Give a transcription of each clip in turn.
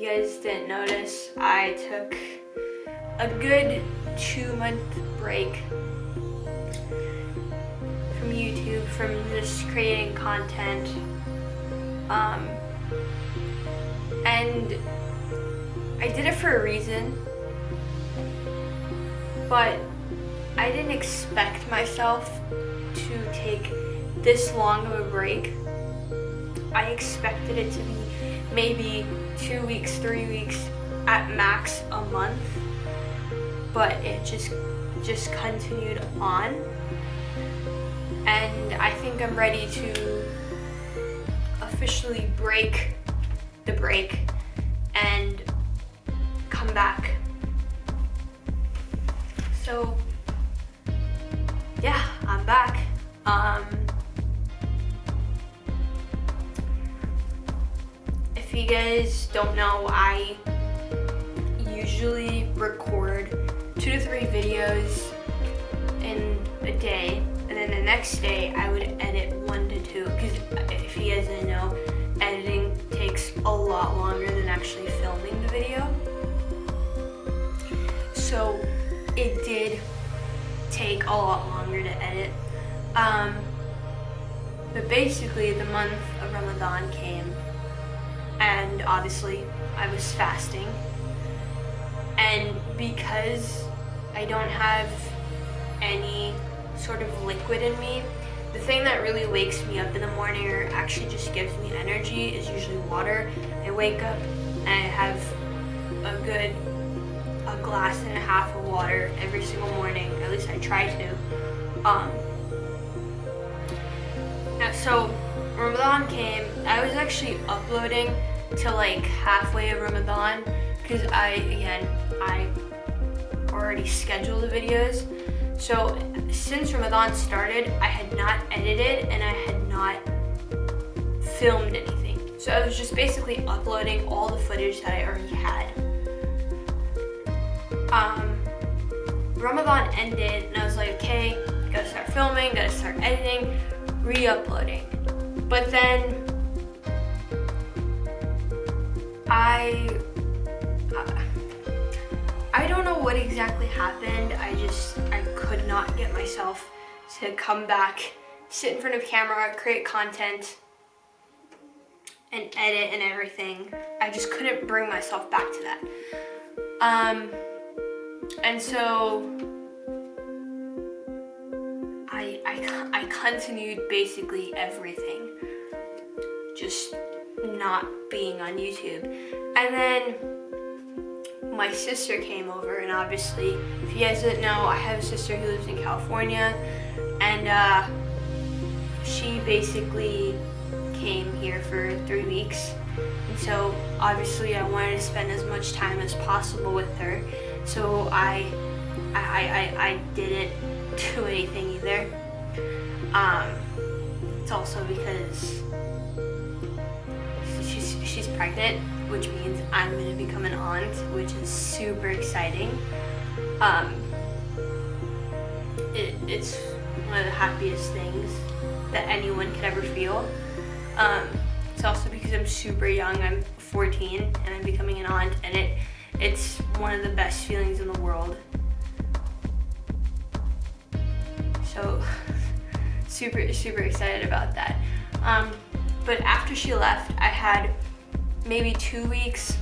you guys didn't notice, I took a good 2-month break from YouTube, from just creating content. And I did it for a reason, but I didn't expect myself to take this long of a break. I expected it to be maybe 2 weeks, 3 weeks, at max a month, but it just continued on. And I think I'm ready to officially break the break and come back. So yeah, I'm back. If you guys don't know, I usually record 2 to 3 videos in a day, and then the next day I would edit 1 to 2, because if you guys didn't know, editing takes a lot longer than actually filming the video. So it did take a lot longer to edit. But basically the month of Ramadan came, and obviously I was fasting, and because I don't have any sort of liquid in me, the thing that really wakes me up in the morning or actually just gives me energy is usually water. I wake up and I have a glass and a half of water every single morning, at least I try to. So Ramadan came, I was actually uploading to like halfway of Ramadan, because I already scheduled the videos. So since Ramadan started, I had not edited and I had not filmed anything. So I was just basically uploading all the footage that I already had. Ramadan ended and I was like, okay, gotta start filming, gotta start editing, re-uploading. But then I don't know what exactly happened. I could not get myself to come back, sit in front of camera, create content, and edit and everything. I just couldn't bring myself back to that. And so I continued basically everything, just not being on YouTube. And then my sister came over, and obviously, if you guys didn't know, I have a sister who lives in California, and she basically came here for 3 weeks. And so obviously I wanted to spend as much time as possible with her. So I didn't do anything either. It's also because she's pregnant, which means I'm gonna become an aunt, which is super exciting. It's one of the happiest things that anyone could ever feel. It's also because I'm super young. I'm 14 and I'm becoming an aunt, and it's one of the best feelings in the world. So super excited about that. But after she left, I had maybe 2 weeks,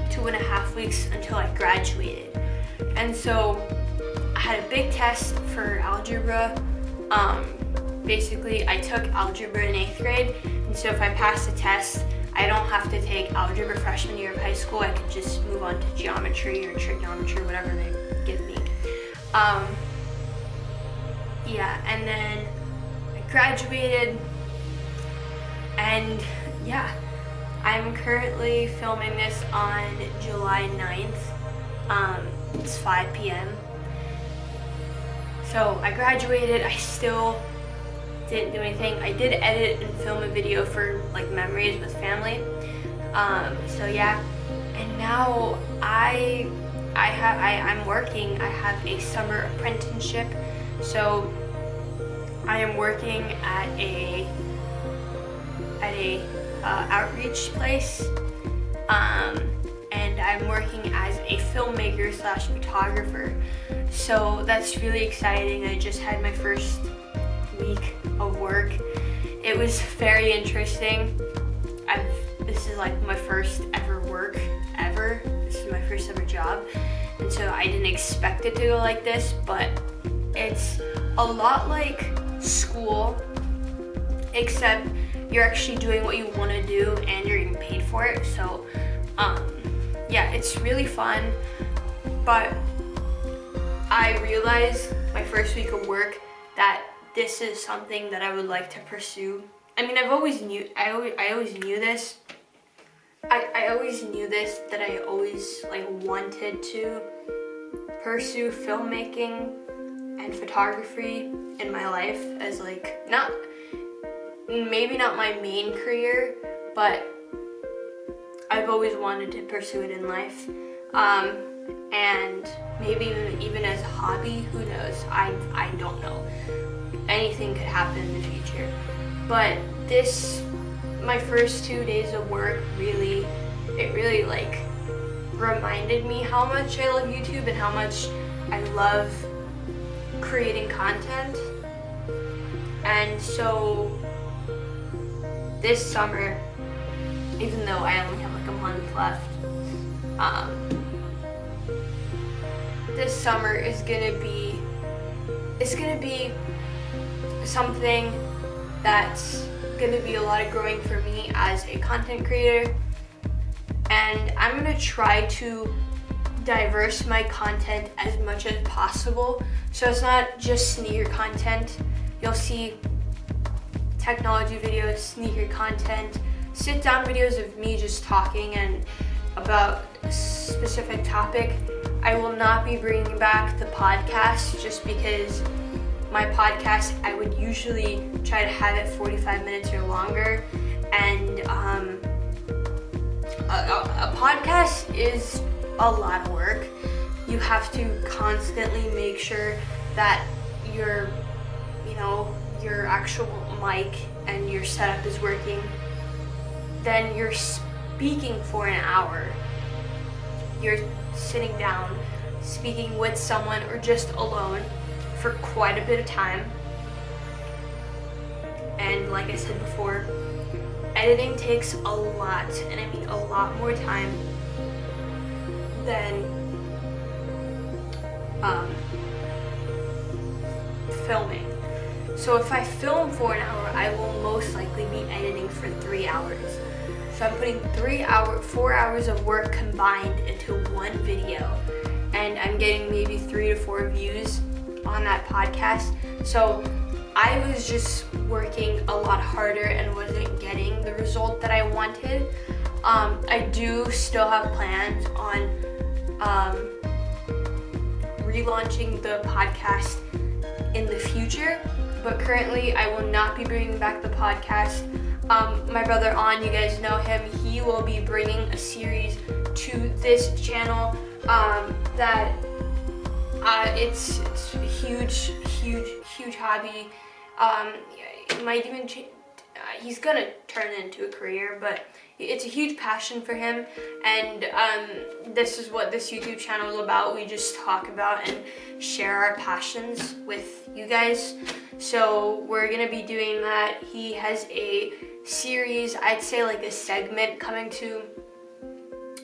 2.5 weeks until I graduated. And so I had a big test for algebra. Basically, I took algebra in 8th grade, and so if I pass the test, I don't have to take algebra freshman year of high school. I could just move on to geometry or trigonometry, whatever they give me. Yeah, and then I graduated, and yeah, I'm currently filming this on July 9th. It's 5 p.m. So I graduated. I still didn't do anything. I did edit and film a video for like memories with family. So yeah, and now I'm working. I have a summer apprenticeship. So I am working at a outreach place, and I'm working as a filmmaker / photographer. So that's really exciting. I just had my first week of work. It was very interesting. This is like my first ever work ever. This is my first ever job. And so I didn't expect it to go like this, but it's a lot like school, except you're actually doing what you want to do and you're getting paid for it. So yeah, it's really fun. But I realized my first week of work that this is something that I would like to pursue. I mean, I always knew this. I always knew this, that I always like wanted to pursue filmmaking and photography in my life as like maybe not my main career, but I've always wanted to pursue it in life. And maybe even as a hobby, who knows? I don't know. Anything could happen in the future. But my first 2 days of work really like reminded me how much I love YouTube and how much I love creating content. And so this summer, even though I only have like a month left, this summer is gonna be something that's gonna be a lot of growing for me as a content creator. And I'm gonna try to diverse my content as much as possible. So it's not just sneaker content. You'll see technology videos, sneaker content, sit down videos of me just talking and about a specific topic. I will not be bringing back the podcast just because my podcast, I would usually try to have it 45 minutes or longer. And a podcast is a lot of work. You have to constantly make sure that your actual mic and your setup is working. Then you're speaking for an hour. You're sitting down, speaking with someone or just alone for quite a bit of time. And like I said before, editing takes a lot, and I mean a lot more time than filming. So if I film for an hour, I will most likely be editing for 3 hours. So I'm putting 4 hours of work combined into one video, and I'm getting maybe 3 to 4 views on that podcast. So I was just working a lot harder and wasn't getting the result that I wanted. I do still have plans on relaunching the podcast in the future, but currently I will not be bringing back the podcast. My brother On, you guys know him, he will be bringing a series to this channel that it's a huge hobby. It might even he's gonna turn it into a career, but it's a huge passion for him. And this is what this YouTube channel is about. We just talk about and share our passions with you guys. So we're gonna be doing that. He has a series, I'd say like a segment, coming to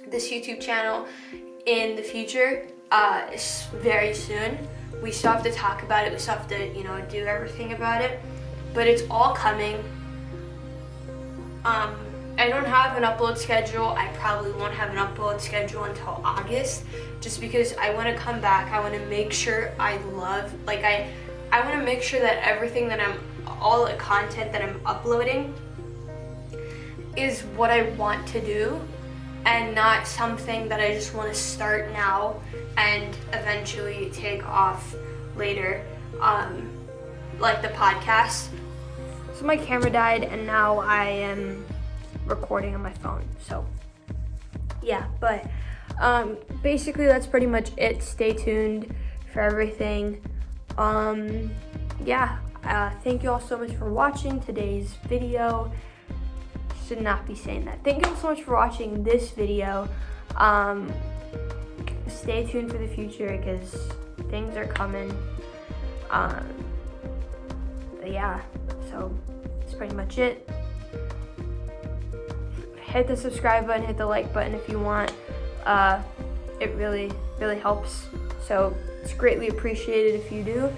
this YouTube channel in the future, very soon. We still have to talk about it. We still have to, do everything about it. But it's all coming. I don't have an upload schedule. I probably won't have an upload schedule until August, just because I want to come back. I want to make sure I want to make sure that everything all the content that I'm uploading is what I want to do, and not something that I just want to start now and eventually take off later, like the podcast. So my camera died and now I am recording on my phone. So yeah, but basically that's pretty much it. Stay tuned for everything. Thank you all so much for watching today's video. should not be saying that. Thank you so much for watching this video. Stay tuned for the future because things are coming. But yeah, so that's pretty much it. Hit the subscribe button, hit the like button if you want. It really helps. So it's greatly appreciated if you do.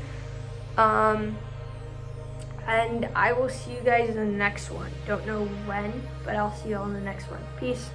And I will see you guys in the next one. Don't know when, but I'll see you all in the next one. Peace.